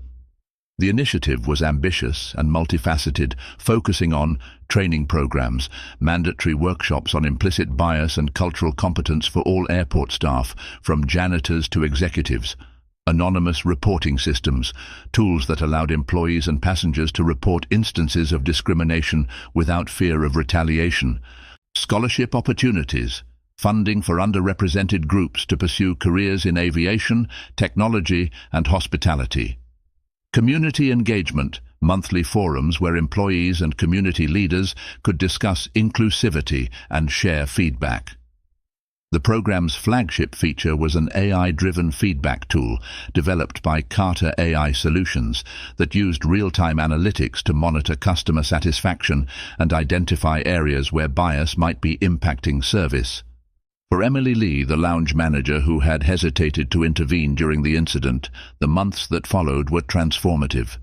The initiative was ambitious and multifaceted, focusing on training programs, mandatory workshops on implicit bias and cultural competence for all airport staff, from janitors to executives, anonymous reporting systems, tools that allowed employees and passengers to report instances of discrimination without fear of retaliation, scholarship opportunities, funding for underrepresented groups to pursue careers in aviation, technology, and hospitality. Community engagement, monthly forums where employees and community leaders could discuss inclusivity and share feedback. The program's flagship feature was an AI-driven feedback tool developed by Carter AI Solutions that used real-time analytics to monitor customer satisfaction and identify areas where bias might be impacting service. For Emily Lee, the lounge manager who had hesitated to intervene during the incident, the months that followed were transformative.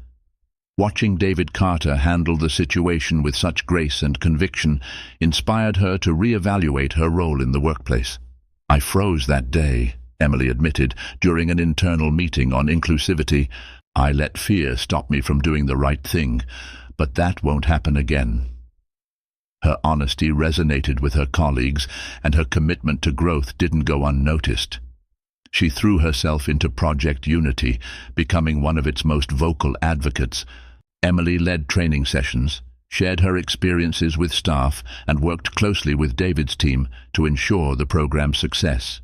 Watching David Carter handle the situation with such grace and conviction inspired her to reevaluate her role in the workplace. "I froze that day," Emily admitted, during an internal meeting on inclusivity. "I let fear stop me from doing the right thing, but that won't happen again." Her honesty resonated with her colleagues, and her commitment to growth didn't go unnoticed. She threw herself into Project Unity, becoming one of its most vocal advocates. Emily led training sessions, shared her experiences with staff, and worked closely with David's team to ensure the program's success.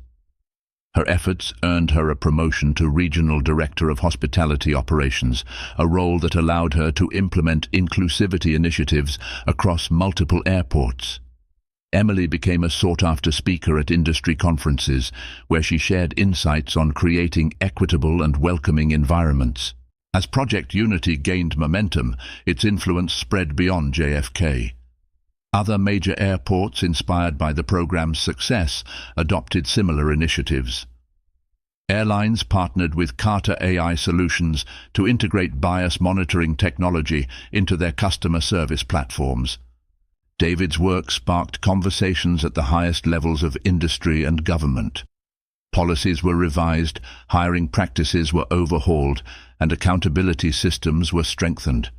Her efforts earned her a promotion to Regional Director of Hospitality Operations, a role that allowed her to implement inclusivity initiatives across multiple airports. Emily became a sought-after speaker at industry conferences, where she shared insights on creating equitable and welcoming environments. As Project Unity gained momentum, its influence spread beyond JFK. Other major airports, inspired by the program's success, adopted similar initiatives. Airlines partnered with Carter AI Solutions to integrate bias monitoring technology into their customer service platforms. David's work sparked conversations at the highest levels of industry and government. Policies were revised, hiring practices were overhauled, and accountability systems were strengthened.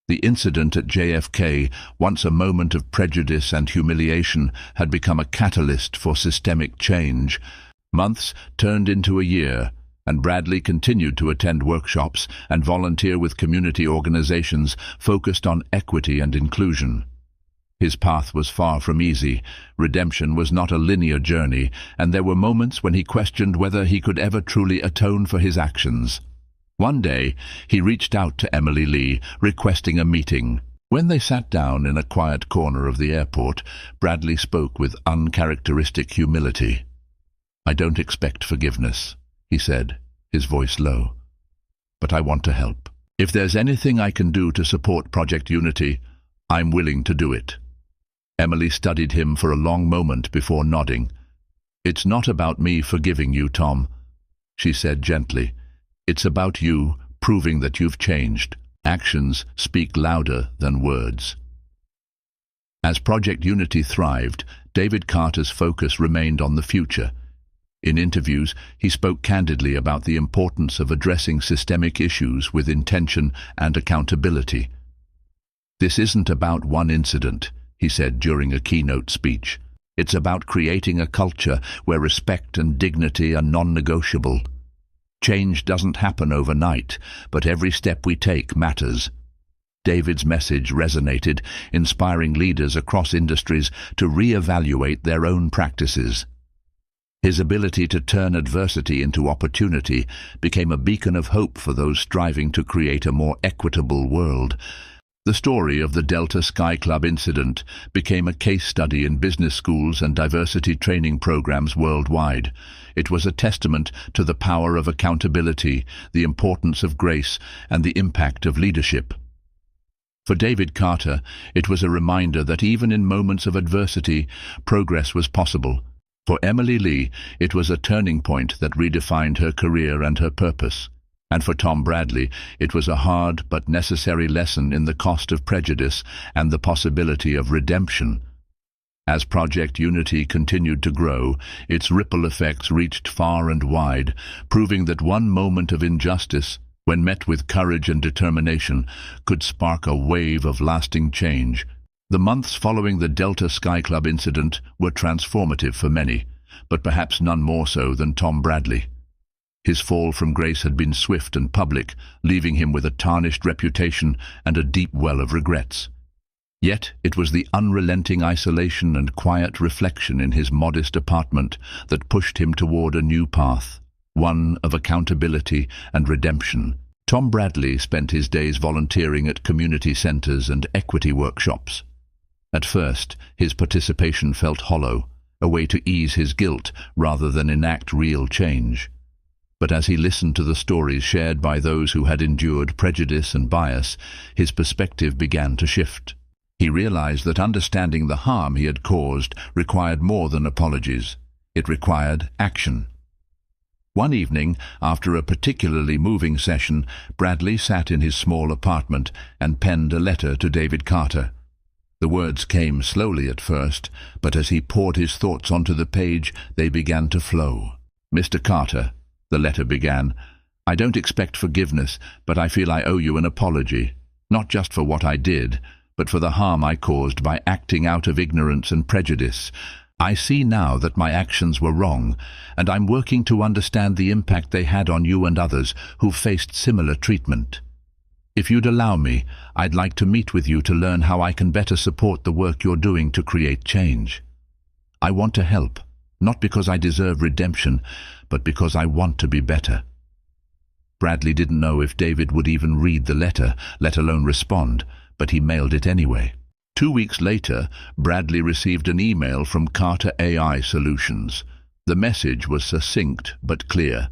The incident at JFK, once a moment of prejudice and humiliation, had become a catalyst for systemic change. Months turned into a year, and Bradley continued to attend workshops and volunteer with community organizations focused on equity and inclusion. His path was far from easy. Redemption was not a linear journey, and there were moments when he questioned whether he could ever truly atone for his actions. One day, he reached out to Emily Lee, requesting a meeting. When they sat down in a quiet corner of the airport, Bradley spoke with uncharacteristic humility. "I don't expect forgiveness," he said, his voice low. "But I want to help. If there's anything I can do to support Project Unity, I'm willing to do it." Emily studied him for a long moment before nodding. "It's not about me forgiving you, Tom," she said gently. "It's about you proving that you've changed. Actions speak louder than words." As Project Unity thrived, David Carter's focus remained on the future. In interviews, he spoke candidly about the importance of addressing systemic issues with intention and accountability. "This isn't about one incident," he said during a keynote speech. "It's about creating a culture where respect and dignity are non-negotiable. Change doesn't happen overnight, but every step we take matters." David's message resonated, inspiring leaders across industries to re-evaluate their own practices. His ability to turn adversity into opportunity became a beacon of hope for those striving to create a more equitable world. The story of the Delta Sky Club incident became a case study in business schools and diversity training programs worldwide. It was a testament to the power of accountability, the importance of grace, and the impact of leadership. For David Carter, it was a reminder that even in moments of adversity, progress was possible. For Emily Lee, it was a turning point that redefined her career and her purpose. And for Tom Bradley, it was a hard but necessary lesson in the cost of prejudice and the possibility of redemption. As Project Unity continued to grow, its ripple effects reached far and wide, proving that one moment of injustice, when met with courage and determination, could spark a wave of lasting change. The months following the Delta Sky Club incident were transformative for many, but perhaps none more so than Tom Bradley. His fall from grace had been swift and public, leaving him with a tarnished reputation and a deep well of regrets. Yet it was the unrelenting isolation and quiet reflection in his modest apartment that pushed him toward a new path, one of accountability and redemption. Tom Bradley spent his days volunteering at community centers and equity workshops. At first, his participation felt hollow, a way to ease his guilt rather than enact real change. But as he listened to the stories shared by those who had endured prejudice and bias, his perspective began to shift. He realized that understanding the harm he had caused required more than apologies. It required action. One evening, after a particularly moving session, Bradley sat in his small apartment and penned a letter to David Carter. The words came slowly at first, but as he poured his thoughts onto the page, they began to flow. "Mr. Carter," the letter began, "I don't expect forgiveness, but I feel I owe you an apology, not just for what I did, but for the harm I caused by acting out of ignorance and prejudice. I see now that my actions were wrong, and I'm working to understand the impact they had on you and others who faced similar treatment. If you'd allow me, I'd like to meet with you to learn how I can better support the work you're doing to create change. I want to help, not because I deserve redemption, but because I want to be better." Bradley didn't know if David would even read the letter, let alone respond, but he mailed it anyway. 2 weeks later, Bradley received an email from Carter AI Solutions. The message was succinct but clear.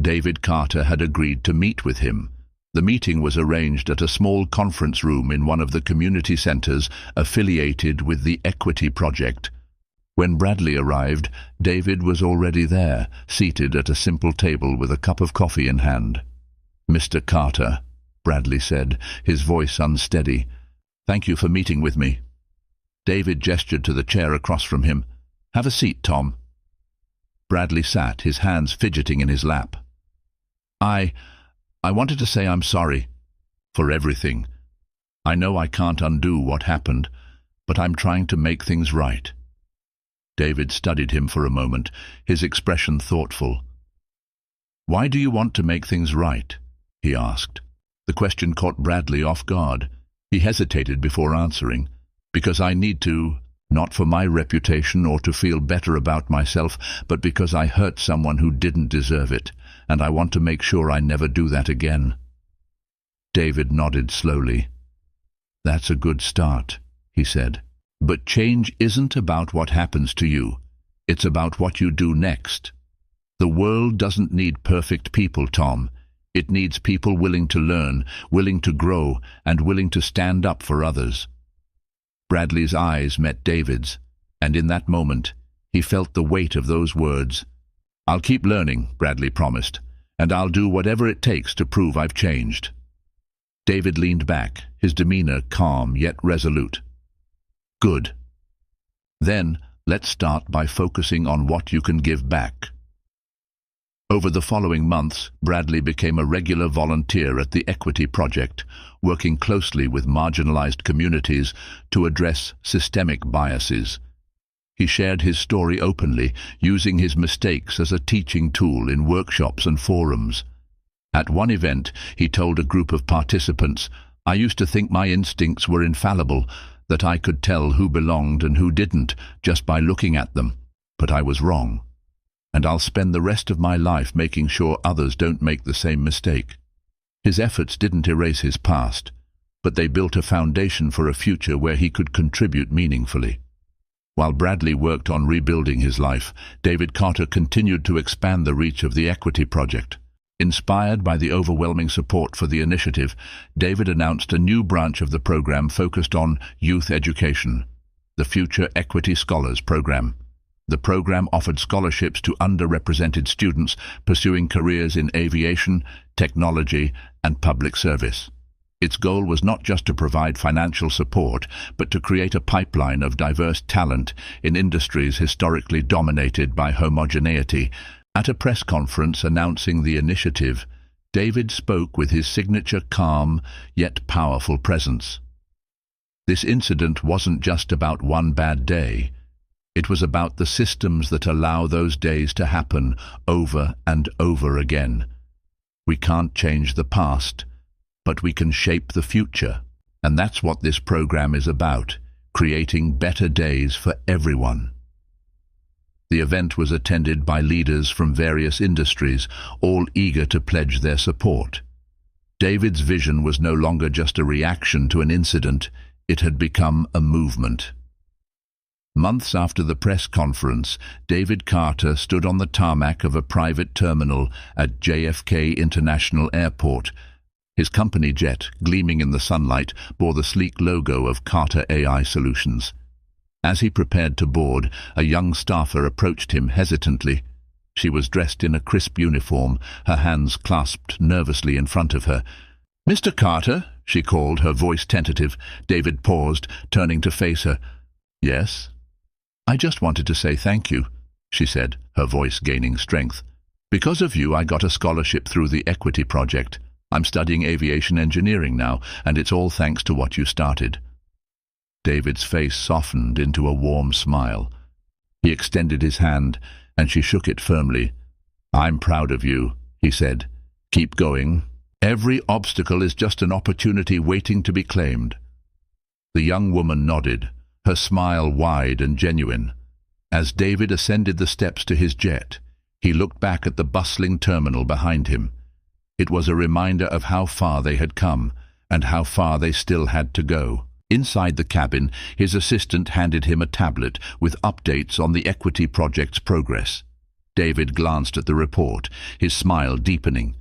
David Carter had agreed to meet with him. The meeting was arranged at a small conference room in one of the community centers affiliated with the Equity Project. When Bradley arrived, David was already there, seated at a simple table with a cup of coffee in hand. "Mr. Carter," Bradley said, his voice unsteady, "thank you for meeting with me." David gestured to the chair across from him. "Have a seat, Tom." Bradley sat, his hands fidgeting in his lap. I wanted to say I'm sorry for everything. I know I can't undo what happened, but I'm trying to make things right." David studied him for a moment, his expression thoughtful. "Why do you want to make things right?" he asked. The question caught Bradley off guard. He hesitated before answering. "Because I need to, not for my reputation or to feel better about myself, but because I hurt someone who didn't deserve it, and I want to make sure I never do that again." David nodded slowly. "That's a good start," he said. "But change isn't about what happens to you. It's about what you do next. The world doesn't need perfect people, Tom. It needs people willing to learn, willing to grow, and willing to stand up for others." Bradley's eyes met David's, and in that moment, he felt the weight of those words. "I'll keep learning," Bradley promised, "and I'll do whatever it takes to prove I've changed." David leaned back, his demeanor calm yet resolute. "Good. Then, let's start by focusing on what you can give back." Over the following months, Bradley became a regular volunteer at the Equity Project, working closely with marginalized communities to address systemic biases. He shared his story openly, using his mistakes as a teaching tool in workshops and forums. At one event, he told a group of participants, "I used to think my instincts were infallible, that I could tell who belonged and who didn't just by looking at them. But I was wrong. And I'll spend the rest of my life making sure others don't make the same mistake." His efforts didn't erase his past, but they built a foundation for a future where he could contribute meaningfully. While Bradley worked on rebuilding his life, David Carter continued to expand the reach of the Equity Project. Inspired by the overwhelming support for the initiative, David announced a new branch of the program focused on youth education, the Future Equity Scholars Program. The program offered scholarships to underrepresented students pursuing careers in aviation, technology, and public service. Its goal was not just to provide financial support, but to create a pipeline of diverse talent in industries historically dominated by homogeneity. At a press conference announcing the initiative, David spoke with his signature calm yet powerful presence. This incident wasn't just about one bad day. It was about the systems that allow those days to happen over and over again. We can't change the past, but we can shape the future. And that's what this program is about, creating better days for everyone. The event was attended by leaders from various industries, all eager to pledge their support. David's vision was no longer just a reaction to an incident, it had become a movement. Months after the press conference, David Carter stood on the tarmac of a private terminal at JFK International Airport. His company jet, gleaming in the sunlight, bore the sleek logo of Carter AI Solutions. As he prepared to board, a young staffer approached him hesitantly. She was dressed in a crisp uniform, her hands clasped nervously in front of her. "Mr. Carter," she called, her voice tentative. David paused, turning to face her. "Yes?" "I just wanted to say thank you," she said, her voice gaining strength. "Because of you, I got a scholarship through the Equity Project. I'm studying aviation engineering now, and it's all thanks to what you started." David's face softened into a warm smile. He extended his hand, and she shook it firmly. "I'm proud of you," he said. "Keep going. Every obstacle is just an opportunity waiting to be claimed." The young woman nodded, her smile wide and genuine. As David ascended the steps to his jet, he looked back at the bustling terminal behind him. It was a reminder of how far they had come, and how far they still had to go. Inside the cabin, his assistant handed him a tablet with updates on the Equity Project's progress. David glanced at the report, his smile deepening.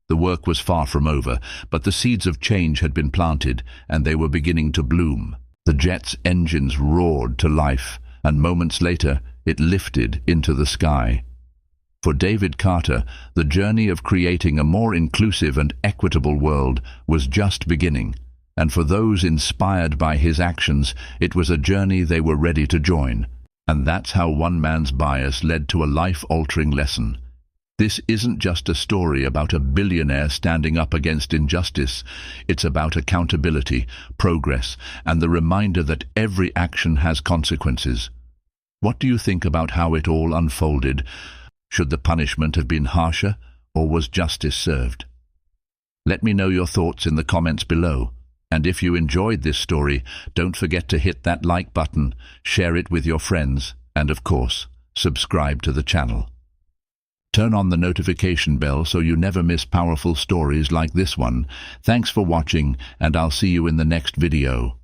The work was far from over, but the seeds of change had been planted, and they were beginning to bloom. The jet's engines roared to life, and moments later it lifted into the sky. For David Carter, the journey of creating a more inclusive and equitable world was just beginning, and for those inspired by his actions, it was a journey they were ready to join. And that's how one man's bias led to a life-altering lesson. This isn't just a story about a billionaire standing up against injustice. It's about accountability, progress, and the reminder that every action has consequences. What do you think about how it all unfolded? Should the punishment have been harsher, or was justice served? Let me know your thoughts in the comments below. And if you enjoyed this story, don't forget to hit that like button, share it with your friends, and of course, subscribe to the channel. Turn on the notification bell so you never miss powerful stories like this one. Thanks for watching, and I'll see you in the next video.